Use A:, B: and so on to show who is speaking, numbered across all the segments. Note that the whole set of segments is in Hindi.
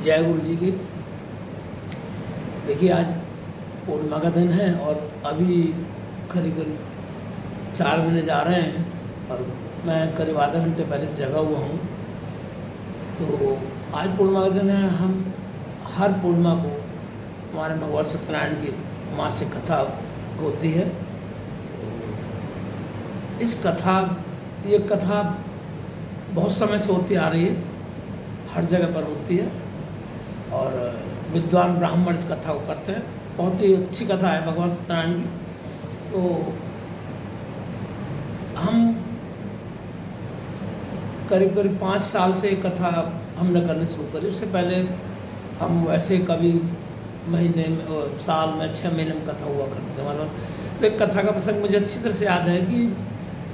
A: जय गुरु जी की। देखिए, आज पूर्णिमा का दिन है और अभी करीब 4 महीने जा रहे हैं और मैं करीब आधा घंटे पहले से जगा हुआ हूँ। तो आज पूर्णिमा का दिन है। हम हर पूर्णिमा को हमारे भगवान सत्यनारायण की मासिक कथा होती है। ये कथा बहुत समय से होती आ रही है, हर जगह पर होती है और विद्वान ब्राह्मण इस कथा को करते हैं। बहुत ही अच्छी कथा है भगवान सत्यनारायण की। तो हम करीब 5 साल से कथा हमने करनी शुरू करी। उससे पहले हम वैसे कभी महीने में, साल में 6 महीने में कथा हुआ करते थे हमारे। तो एक कथा का प्रसंग मुझे अच्छी तरह से याद है कि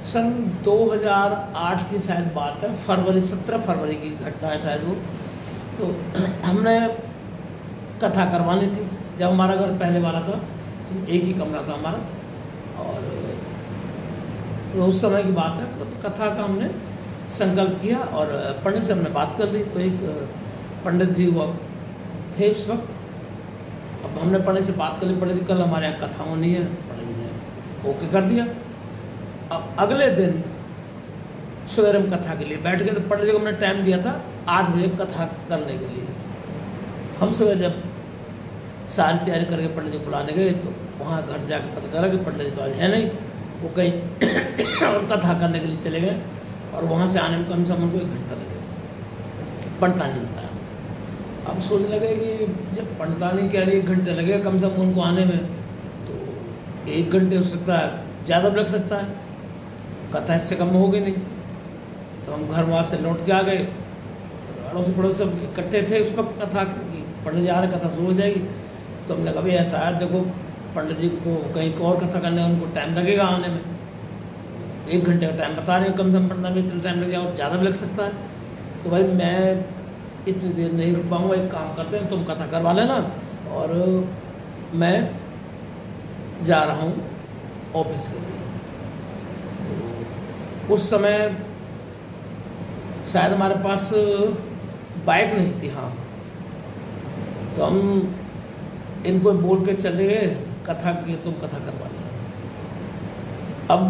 A: सन 2008 की शायद बात है, 17 फरवरी की घटना है शायद वो। तो हमने कथा करवानी थी जब हमारा घर पहले वाला था, एक ही कमरा था हमारा। और तो उस समय की बात है। तो कथा का हमने संकल्प किया और पंडित से हमने बात कर ली। तो एक पंडित जी हुआ थे उस वक्त। अब हमने पंडित से बात कर ली, पंडित जी कल हमारे यहाँ कथा होनी है। पंडित जी ने ओके कर दिया। अब अगले दिन सवेरे हम कथा के लिए बैठ गए। तो पंडित जी को हमने टाइम दिया था 8 बजे कथा करने के लिए। हम सवेरे जब सारी तैयारी करके पंडित जी बुलाने गए तो वहाँ घर जाकर पता चला कि पंडित जी तो आज है नहीं, वो कहीं और कथा करने के लिए चले गए। और वहाँ से आने में कम से कम उनको 1 घंटा लगेगा। पंडिता नहीं बताया। अब सोचने लगे कि जब पंडिता नहीं कह रही 1 घंटे लगेगा कम से कम उनको आने में, तो 1 घंटे हो सकता है, ज़्यादा भी लग सकता है, कथा इससे कम होगी नहीं। तो हम घर वहाँ से लौट के आ गए। अड़ोसी पड़ोसी सब इकट्ठे थे उस वक्त कथा की, पंडित जी आ रहे, कथा शुरू हो जाएगी। तो हमने कहा भाई ऐसा है, देखो पंडित जी को कहीं और कथा करने उनको टाइम लगेगा आने में। 1 घंटे का टाइम बता रहे हैं, कम से कम 15 मिनट इतना टाइम लग जाए और ज़्यादा भी लग सकता है। तो भाई मैं इतनी देर नहीं रुक पाऊँगा, एक काम करते हैं, तुम कथा करवा लेना और मैं जा रहा हूँ ऑफिस के लिए। तो उस समय शायद हमारे पास बाइक नहीं थी। हाँ, तो हम इनको बोल के चले गए कथा की, तुम कथा करवा लेना। अब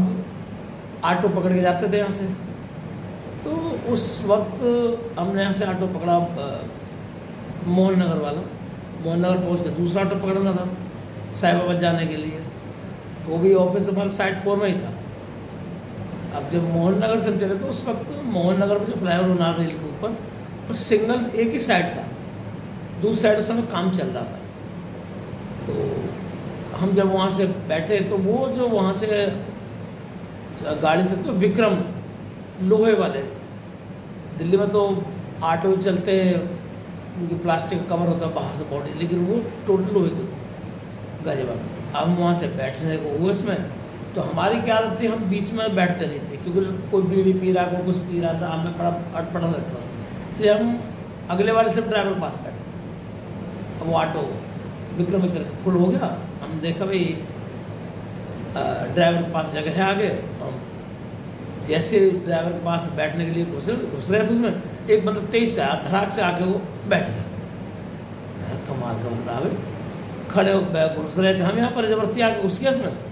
A: ऑटो पकड़ के जाते थे यहाँ से। तो उस वक्त हमने यहाँ से ऑटो पकड़ा मोहन नगर वाला। मोहन नगर पहुँच के दूसरा ऑटो पकड़ना था साहिबाबाद जाने के लिए। वो भी ऑफिस हमारे साइड 4 में ही था। अब जब मोहन नगर से हम चले तो उस वक्त मोहन नगर में जो फ्लाईओवर बना रेल के ऊपर, और सिग्नल एक ही साइड था, दूसरी साइड उस समय काम चल रहा था। तो हम जब वहाँ से बैठे तो वो जो वहाँ से गाड़ी चलती तो विक्रम लोहे वाले, दिल्ली में तो ऑटो चलते हैं उनकी प्लास्टिक का कवर होता है बाहर से बॉडी, लेकिन वो टोटल लोहे के गजब। अब हम वहाँ से बैठने को हुए इसमें। तो हमारी क्या आदत थी, हम बीच में बैठते नहीं थे क्योंकि कोई बीड़ी पी रहा, कोई कुछ पी रहा था, हमें बड़ा अटपटा लगता था। इसलिए हम अगले वाले से ड्राइवर के पास बैठे। अब वो ऑटो विक्रम एक तरह से फुल हो गया। हम देखा भाई ड्राइवर के पास जगह है आगे। तो हम जैसे ड्राइवर के पास बैठने के लिए घुस रहे थे, उसमें एक बंदा तेज से धड़ाक से आके वो बैठ गया। कमाल का बंदा है, खड़े हो घुस रहे थे हम यहाँ पर, जबरदस्ती आके घुस गया उसमें।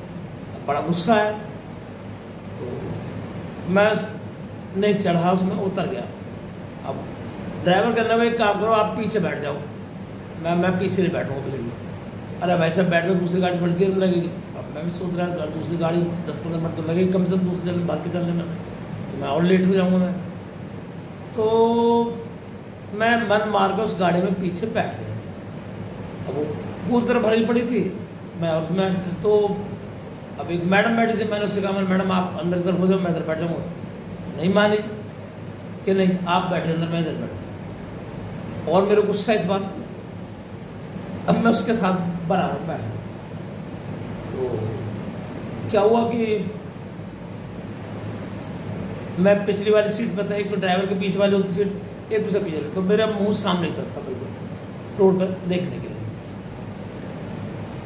A: बड़ा गुस्सा है तो मैं नहीं चढ़ा, उसमें उतर गया। अब ड्राइवर कहना भाई काम करो, आप पीछे बैठ जाओ, मैं पीछे नहीं बैठूँगा भीड़ में। अरे वैसे बैठ जाओ, दूसरी गाड़ी बड़ी देर लगेगी। अब मैं भी सोच रहा हूँ दूसरी गाड़ी 10-15 मिनट तो लगेगी कम से कम दूसरी जगह भर के चलने में, तो मैं और लेट हो जाऊँगा मैं। तो मैं मन मार कर उस गाड़ी में पीछे बैठ गया। अब वो पूरी तरह भरी पड़ी थी, मैं उसमें तो अब एक मैडम बैठी थी। मैंने उससे कहा मैडम आप अंदर इधर हो जाओ, मैं इधर बैठ जाऊँगा। नहीं मानी कि नहीं आप बैठे अंदर, मैं इधर बैठ। और मेरे गुस्सा इस बात से, अब मैं उसके साथ बराबर बैठ गया। तो क्या हुआ कि मैं पिछली वाली सीट पर था, एक तो ड्राइवर के पीछे वाली होती सीट, एक दूसरे पीछे, तो मेरा मुंह सामने था बिल्कुल रोड पर देखने के लिए।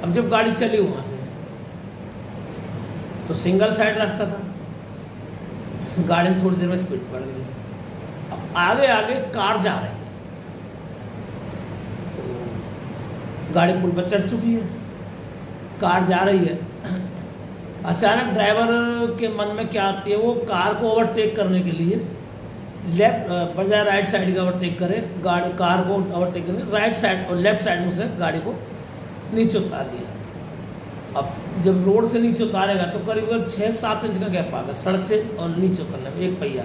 A: अब जब गाड़ी चली वहाँ से तो सिंगल साइड रास्ता था, गाड़ी में थोड़ी देर में स्पीड पकड़ गई। अब आगे आगे कार जा रही है, गाड़ी पुल पर चढ़ चुकी है, कार जा रही है। अचानक ड्राइवर के मन में क्या आती है, वो कार को ओवरटेक करने के लिए बजाय राइट साइड का ओवरटेक करे, गाड़ी कार को ओवरटेक करने राइट साइड और लेफ्ट साइड में उसने गाड़ी को नीचे उतार दिया। अब जब रोड से नीचे उतारेगा तो करीब करीब 6-7 इंच का गैप आ गया सड़क से और नीचे उतरने में, एक पहिया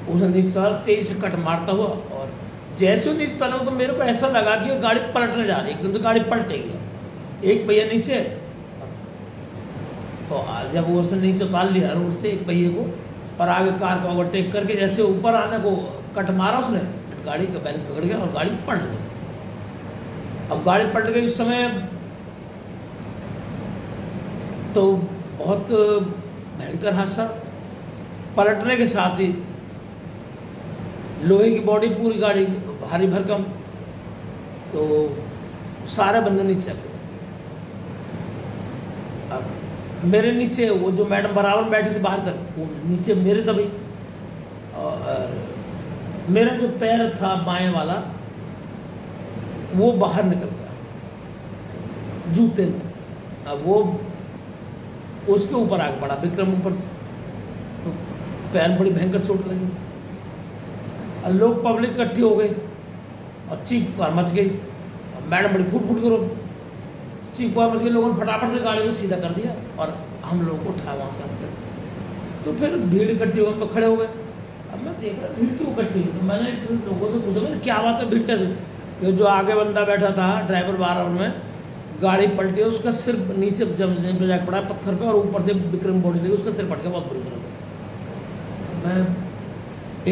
A: उसने नीचे उतारा, तेज से कट मारता हुआ। और जैसे वो नीचे उतारा तो मेरे को ऐसा लगा कि गाड़ी पलटने जा रही है, एकदम तो गाड़ी पलटेगी। एक पहिया नीचे, तो जब वो उसने नीचे उतार लिया रोड से एक पहिए को, पर आगे कार को ओवरटेक करके जैसे ऊपर आने को कट मारा उसने, गाड़ी का बैलेंस बिगड़ गया और गाड़ी पलट गई। अब गाड़ी पलट गई उस समय तो बहुत भयंकर हादसा। पलटने के साथ ही लोहे की बॉडी पूरी गाड़ी भारी भरकम, तो सारे बंदे नीचे आ गए। अब मेरे नीचे वो जो मैडम बराबर बैठी थी बाहर तक, वो नीचे मेरे दबी, और मेरा जो पैर था बाएं वाला वो बाहर निकल गया जूते में। अब वो उसके ऊपर आग पड़ा विक्रम ऊपर से, तो पैर बड़ी भयंकर चोट लगी। और लोग पब्लिक इकट्ठी हो गई और चीख पुकार मच गई। मैडम बड़ी फूट फूट करो चीख पुकार मच गई। लोगों ने फटाफट से गाड़ी को सीधा कर दिया और हम लोग को उठाया वहाँ से। तो फिर भीड़ इकट्ठी हो गई तो खड़े हो गए। अब मैं देख रहा भीड़ क्यों इकट्ठी हुई, तो मैंने लोगों से पूछा मैंने क्या बात है भीड़ कैसे, कि जो आगे बंदा बैठा था ड्राइवर बार में, गाड़ी पलटी, उसका सिर नीचे जमीन पे जाकर पड़ा पत्थर पे, और ऊपर से विक्रम बॉडी लगी, उसका सिर फट गया बहुत बुरी तरह से। मैं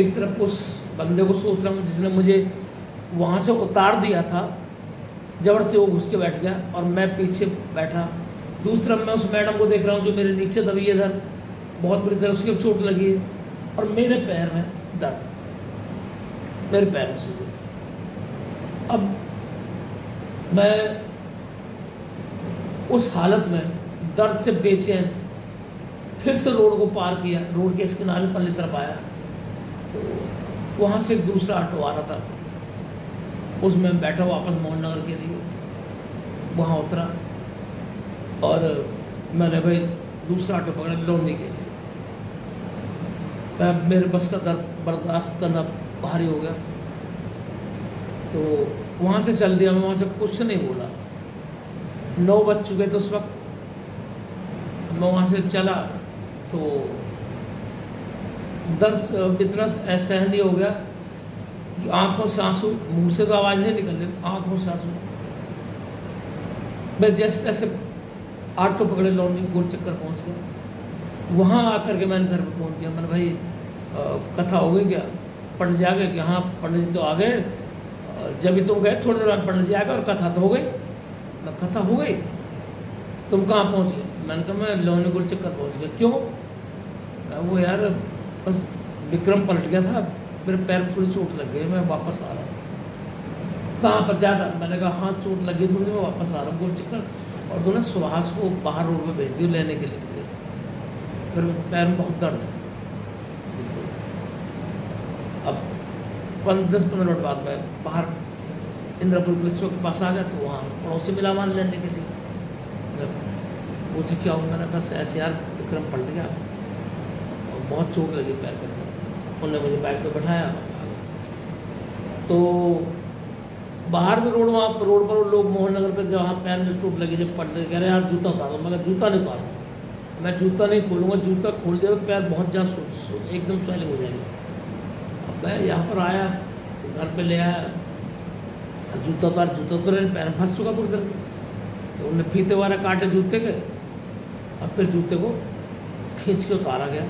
A: एक तरफ उस बंदे को सोच रहा हूँ जिसने मुझे वहाँ से उतार दिया था, जबरदस्ती वो घुस के बैठ गया और मैं पीछे बैठा। दूसरा मैं उस मैडम को देख रहा हूँ जो मेरे नीचे दबी है इधर, बहुत बुरी तरह उसकी चोट लगी है, और मेरे पैर में दर्द, मेरे पैर में सूजन। अब मैं उस हालत में दर्द से बेचैन फिर से रोड को पार किया, रोड के इस किनारे पल्ली तरफ आया, तो वहाँ से एक दूसरा ऑटो आ रहा था, उसमें बैठा वापस मोहन नगर के लिए, वहाँ उतरा और मैंने भाई दूसरा ऑटो पकड़ा लौटने के लिए। मेरे बस का दर्द बर्दाश्त करना भारी हो गया, तो वहाँ से चल दिया। मैं वहाँ से कुछ नहीं बोला। 9 बज चुके थे उस वक्त। मैं वहाँ से चला तो दर्द इतना असहनीय हो गया कि आंखों से आंसू, मुंह से तो आवाज़ नहीं निकल रही, आंखों से आंसू। मैं जैसे तैसे ऑटो पकड़े लौटने गोल चक्कर पहुँच गया। वहाँ आकर के मैंने घर पे फ़ोन किया, मैंने भाई कथा हो गई क्या? पंडित जी आ गए? कि हाँ पंडित जी तो आ गए, जब भी तुम गए थोड़ी देर बाद पंडित जी आ गए और कथा तो हो गई। मैं कथा हो गई, तुम कहाँ पहुँच गए? मैंने कहा मैं लोहनी गोल चक्कर पहुँच गया। क्यों? वो यार बस विक्रम पलट गया था, मेरे पैर में थोड़ी चोट लग गई, मैं वापस आ रहा हूँ। कहाँ पर ज़्यादा? मैंने कहा हाँ चोट लगी थोड़ी, मैं वापस आ रहा हूँ गोल चक्कर। और दोनों सुहास को बाहर रोड में भेज दिया लेने के लिए, फिर पैर में बहुत दर्द है। अब 10-15 मिनट बाद में बाहर इंद्रपुर पुलिस चौक के पास आ गया, तो वहाँ पड़ोसी मिला मान लेने के लिए। मुझे क्या हुआ? मैंने बस ऐसे यार विक्रम पलट गया और बहुत चोट लगी पैर के अंदर। उन्होंने मुझे बाइक पे बैठाया, तो बाहर भी रोड, वहाँ पर रोड पर लोग मोहन नगर पर जहाँ पैर में चोट लगी, जब पलट कह रहे यार जूता उतारो। मैं जूता नहीं उतारूँ, मैं जूता नहीं खोलूँगा, जूता खोल दिया तो पैर बहुत ज़्यादा एकदम स्वेलिंग हो जाएगी। अब मैं यहाँ पर आया, घर पे ले आया, जूता उतार, जूता उतर पैर में फंस चुका पूरी तरह से। तो उन्हें फीते वाला काटे जूते के, और फिर जूते को खींच के उतारा गया।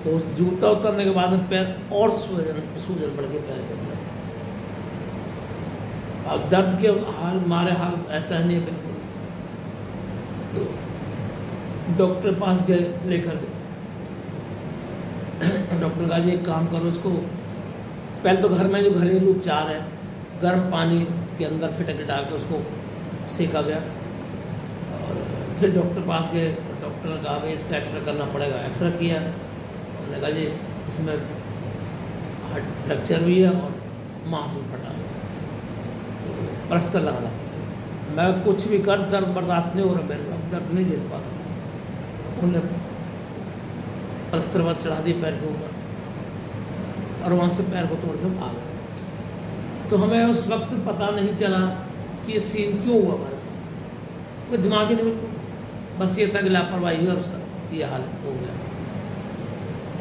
A: तो जूता उतरने के बाद में पैर और सूजन बढ़ गई पैर के अंदर। अब दर्द के मारे हाल ऐसा नहीं है बिल्कुल। तो डॉक्टर पास गए, लेकर गए। डॉक्टर कहा जी एक काम करो, इसको पहले तो घर में जो घरेलू उपचार है, गर्म पानी के अंदर फिटक डाल के उसको सेका गया। और फिर डॉक्टर पास गए, डॉक्टर ने कहा भाई इसका एक्सरे करना पड़ेगा। एक्सरे किया, उन्होंने कहा जी इसमें हार्ट फ्रैक्चर हुई है और मांस भी फटा है, तो प्लास्टर लगाना पड़ेगा। मैं कुछ भी कर, दर्द बर्दाश्त नहीं हो रहा मेरे को, अब दर्द नहीं झेल पा रहा। उन्हें पलस्तर पर चढ़ा दी पैर के ऊपर और वहाँ से पैर को तोड़ के भाग गए। तो हमें उस वक्त पता नहीं चला कि ये सीन क्यों हुआ हमारे साथ, कोई दिमाग ही नहीं, बस ये था कि लापरवाही हुई और उसका ये हालत हो गया।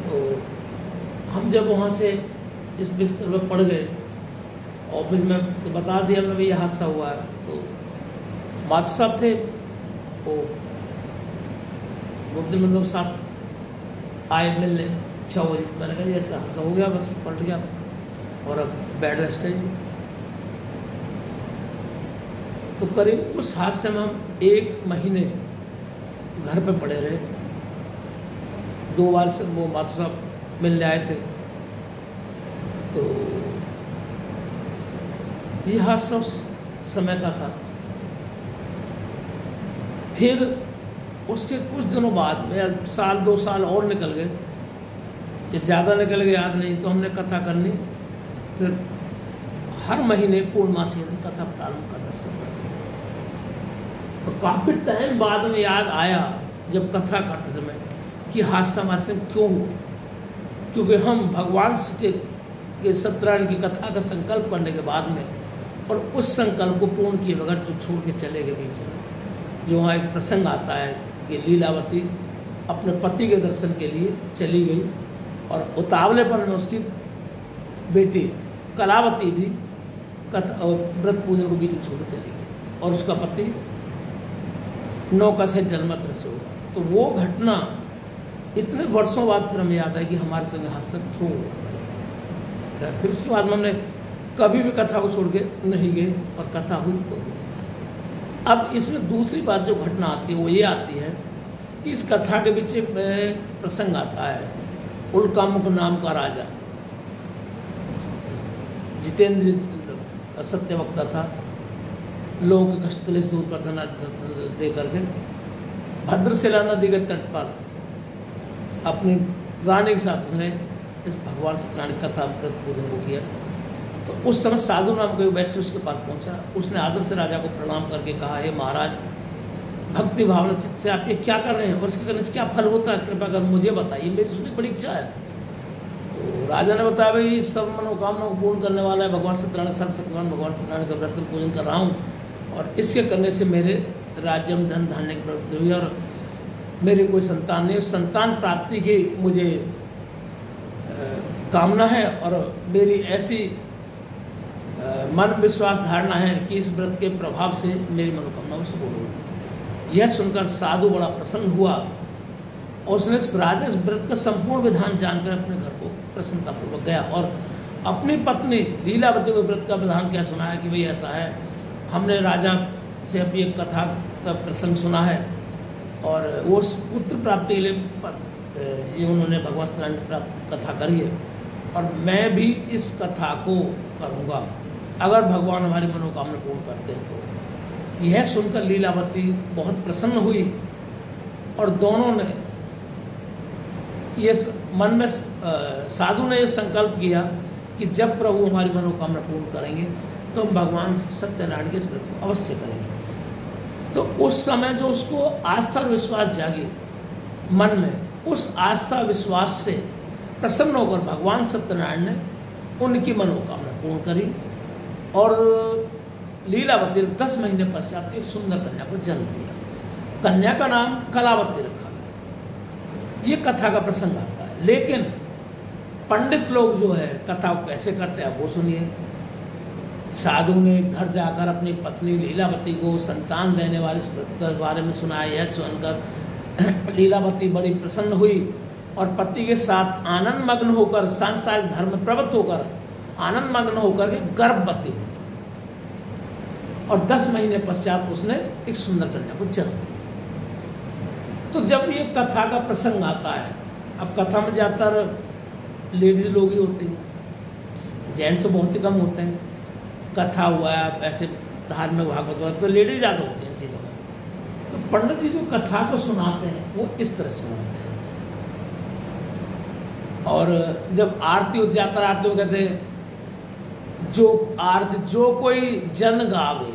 A: तो हम जब वहाँ से इस बिस्तर पर पड़ गए, ऑफिस में तो बता दिया हमने भी ये हादसा हुआ है। तो मातू साहब थे, वो दिन में लोग साथ आए मिलने 6 बजे। मैंने कहा ऐसा हादसा हो गया, बस पलट गया और अब बेड रेस्ट है। तो करीब उस हादसे में हम 1 महीने घर पे पड़े रहे। 2 बार से वो मातू साहब मिलने आए थे। तो ये हादसा उस समय का था। फिर उसके कुछ दिनों बाद में 1-2 साल और निकल गए, या ज़्यादा निकल गए याद नहीं। तो हमने कथा करनी, फिर हर महीने पूर्णमासी दिन कथा प्रारंभ करना शुरू कर दिया। तो काफ़ी टाइम बाद में याद आया जब कथा करते समय कि हादसा हमारे संग क्यों हुआ, क्योंकि हम भगवान के सत्यनारायण की कथा का संकल्प करने के बाद में और उस संकल्प को पूर्ण किए बगैर जो छोड़ के चले गए बीच में। जो वहाँ एक प्रसंग आता है कि लीलावती अपने पति के दर्शन के लिए चली गई और उतावले पर में उसकी बेटी कलावती भी व्रत पूजन को बीच में छोड़ के चली गई और उसका पति नौका से जन्मत्र से होगा। तो वो घटना इतने वर्षों बाद फिर हमें याद है कि हमारे संग हादसा क्यों हुआ। फिर उसके बाद में हमने कभी भी कथा को छोड़ के नहीं गए और कथा हुई तो हुई। अब इसमें दूसरी बात जो घटना आती है वो ये आती है कि इस कथा के बीच एक प्रसंग आता है। उल्कामुख नाम का राजा, जितेंद्र सत्यवक्ता था, लोगों के कष्ट क्लेश दूर करना दे करके भद्रशिला नदी के तट पर अपनी रानी के साथ उसने इस भगवान सत्यनारायण कथा व्रत पूजन को किया। तो उस समय साधु नाम के वैश्य उसके पास पहुंचा। उसने आदर से राजा को प्रणाम करके कहा, हे महाराज, भक्ति भावना चित्त से आप ये क्या कर रहे हैं और इसके करने से क्या फल होता है, कृपा कर मुझे बताइए, मेरी सुनने की बड़ी इच्छा है। तो राजा ने बताया, भाई सब मनोकामनाओं को पूर्ण करने वाला है भगवान सत्यनारायण, सर्वशक्तिमान भगवान सत्यनारायण का व्रत पूजन कर रहा हूँ और इसके करने से मेरे राज्य में धन धान्य की प्रवृत्ति हुई और मेरी कोई संतान नहीं, संतान प्राप्ति की मुझे कामना है और मेरी ऐसी मन विश्वास धारणा है कि इस व्रत के प्रभाव से मेरी मनोकामना सफल होगी। यह सुनकर साधु बड़ा प्रसन्न हुआ और उसने राजा इस व्रत का संपूर्ण विधान जानकर अपने घर को प्रसन्नतापूर्वक गया और अपनी पत्नी लीलावती को व्रत का विधान क्या सुनाया कि भाई ऐसा है, हमने राजा से अभी एक कथा का प्रसंग सुना है और वो पुत्र प्राप्ति के लिए ये उन्होंने भगवान सत्यनारायण प्राप्त कथा करी है और मैं भी इस कथा को करूँगा अगर भगवान हमारी मनोकामना पूर्ण करते हैं। तो यह सुनकर लीलावती बहुत प्रसन्न हुई और दोनों ने ये मन में साधु ने यह संकल्प किया कि जब प्रभु हमारी मनोकामना पूर्ण करेंगे तो हम भगवान सत्यनारायण के इस व्रत को अवश्य करेंगे। तो उस समय जो उसको आस्था और विश्वास जागी मन में, उस आस्था विश्वास से प्रसन्न होकर भगवान सत्यनारायण ने उनकी मनोकामना पूर्ण करी और लीलावती 10 महीने पश्चात एक सुंदर कन्या को जन्म दिया। कन्या का नाम कलावती रखा गया। ये कथा का प्रसंग आता है, लेकिन पंडित लोग जो है कथा को कैसे करते हैं वो सुनिए। साधु ने घर जाकर अपनी पत्नी लीलावती को संतान देने वाले इस व्रत के बारे में सुनाया। यह सुनकर लीलावती बड़ी प्रसन्न हुई और पति के साथ आनंद मग्न होकर सांसारिक धर्म में प्रवृत्त होकर आनंद मग्न होकर के गर्भवती हुई और 10 महीने पश्चात उसने एक सुंदर कन्या को जन्म दिया। तो जब ये कथा का प्रसंग आता है, अब कथा में ज़्यादातर लेडीज लोग ही होते हैं, जेंट्स तो बहुत ही कम होते हैं। कथा हुआ है ऐसे धार्मिक भागवत हुआ तो लेडीज ज़्यादा होती हैं चीज़ों में। तो पंडित जी जो कथा को सुनाते हैं वो इस तरह सुनाते हैं और जब आरती हो जाता आरती हो कहते हैं जो आरती जो कोई जन गावे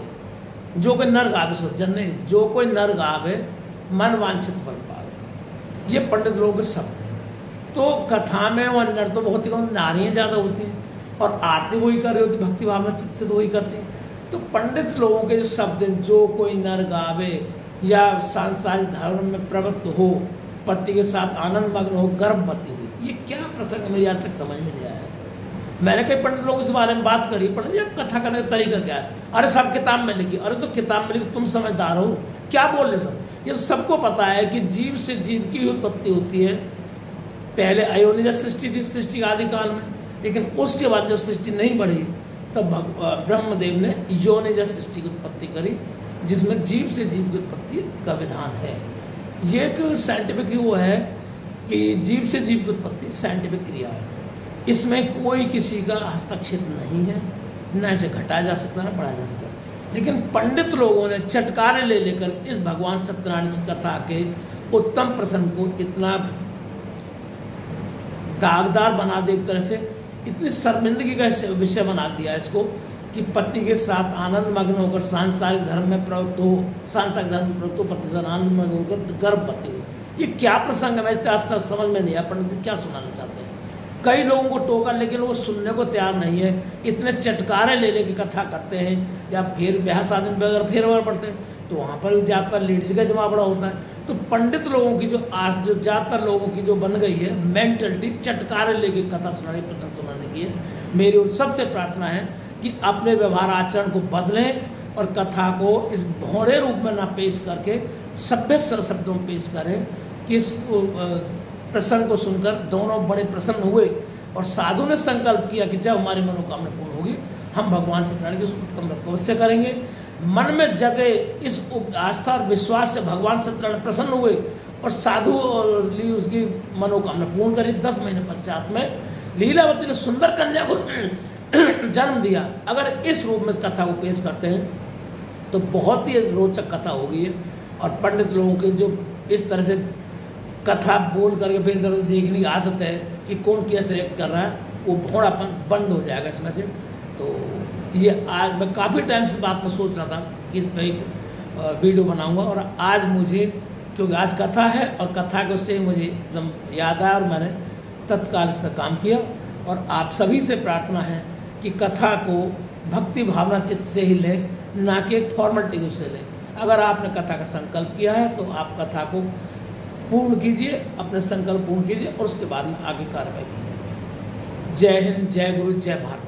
A: जो कोई नर गावे सो जन नहीं, जो कोई नर गावे मन वांछित फल पावे। ये पंडित लोगों के शब्द हैं। तो कथा में वो नर तो बहुत ही कम, नारियाँ ज़्यादा होती हैं और आरती वही कर रही होती, भक्ति भावना चित्त से वही करती हैं। तो पंडित लोगों के जो शब्द हैं, जो कोई नर गावे या सांसारिक धर्म में प्रवृत्त हो, पति के साथ आनंद मग्न हो, गर्भवती हुई, ये क्या प्रसंग है मेरी आज तक समझ में नहीं आया। मैंने कई पंडित लोगों से बारे में बात करी, पंडित जी अब कथा करने का तरीका क्या है? अरे सब किताब में लिखी। अरे तो किताब में लिखी, तुम समझदार हो, क्या बोल रहे सब? ये तो सबको पता है कि जीव से जीव की उत्पत्ति होती है। पहले अयोनिजा सृष्टि थी, सृष्टि आदि काल में, लेकिन उसके बाद जब सृष्टि नहीं बढ़ी तब ब्रह्मदेव ने योनिजा सृष्टि की उत्पत्ति करी, जिसमें जीव से जीव की उत्पत्ति का विधान है। ये एक साइंटिफिक वो है कि जीव से जीव की उत्पत्ति साइंटिफिक क्रिया है, इसमें कोई किसी का हस्तक्षेप नहीं है, न इसे घटाया जा सकता न बढ़ाया जा सकता। लेकिन पंडित लोगों ने चटकारे ले लेकर इस भगवान सत्यनारायण की कथा के उत्तम प्रसंग को इतना दागदार बना दे, एक तरह से इतनी शर्मिंदगी का विषय बना दिया इसको कि पति के साथ आनंद मग्न होकर सांसारिक धर्म में प्रवृत्त हो, सांसारिक धर्म में प्रवृत्त हो, पति से आनंद मग्न होकर गर्भवती हो। ये क्या प्रसंग है? मैं आज समझ में नहीं आया पंडित जी क्या सुनाना चाहते हैं। कई लोगों को टोका, लेकिन वो सुनने को तैयार नहीं है। इतने चटकारे ले की कथा करते हैं, या फिर ब्याह शादी में अगर फेर पड़ते हैं तो वहाँ पर भी ज़्यादातर लेडीज का जमा बड़ा होता है। तो पंडित लोगों की जो आज जो ज़्यादातर लोगों की जो बन गई है मेंटलिटी, चटकारे लेके कथा सुनाने, प्रसंग सुनाने की है। मेरी उन सबसे प्रार्थना है कि अपने व्यवहार आचरण को बदलें और कथा को इस भौड़े रूप में ना पेश करके सभ्य शब्दों में पेश करें कि इस प्रसंग को सुनकर दोनों बड़े प्रसन्न हुए और साधु ने संकल्प किया कि जब हमारी मनोकामना पूर्ण होगी हम भगवान सत्यनारायण की उत्तम व्रत को अवश्य करेंगे। मन में जगे इस आस्था और विश्वास से भगवान सत्यनारायण प्रसन्न हुए और साधु और ली उसकी मनोकामना पूर्ण करी। 10 महीने पश्चात में लीलावती ने सुंदर कन्या को जन्म दिया। अगर इस रूप में इस कथा को पेश करते हैं तो बहुत ही रोचक कथा होगी है। और पंडित लोगों के जो इस तरह से कथा बोल करके फिर इधर देखने की आदत है कि कौन कैसे रिएक्ट कर रहा है, वो भोड़ापन बंद हो जाएगा इसमें से। तो ये आज मैं काफ़ी टाइम से बात में सोच रहा था कि इस पर एक वीडियो बनाऊंगा, और आज मुझे क्योंकि आज कथा है और कथा के उससे मुझे एकदम याद आया और मैंने तत्काल इस पर काम किया। और आप सभी से प्रार्थना है कि कथा को भक्ति भावना चित्त से ही लें, ना कि एक फॉर्मेलिटी से लें। अगर आपने कथा का संकल्प किया है तो आप कथा को पूर्ण कीजिए, अपने संकल्प पूर्ण कीजिए और उसके बाद में आगे कार्रवाई कीजिए। जय हिंद, जय गुरु, जय भारत।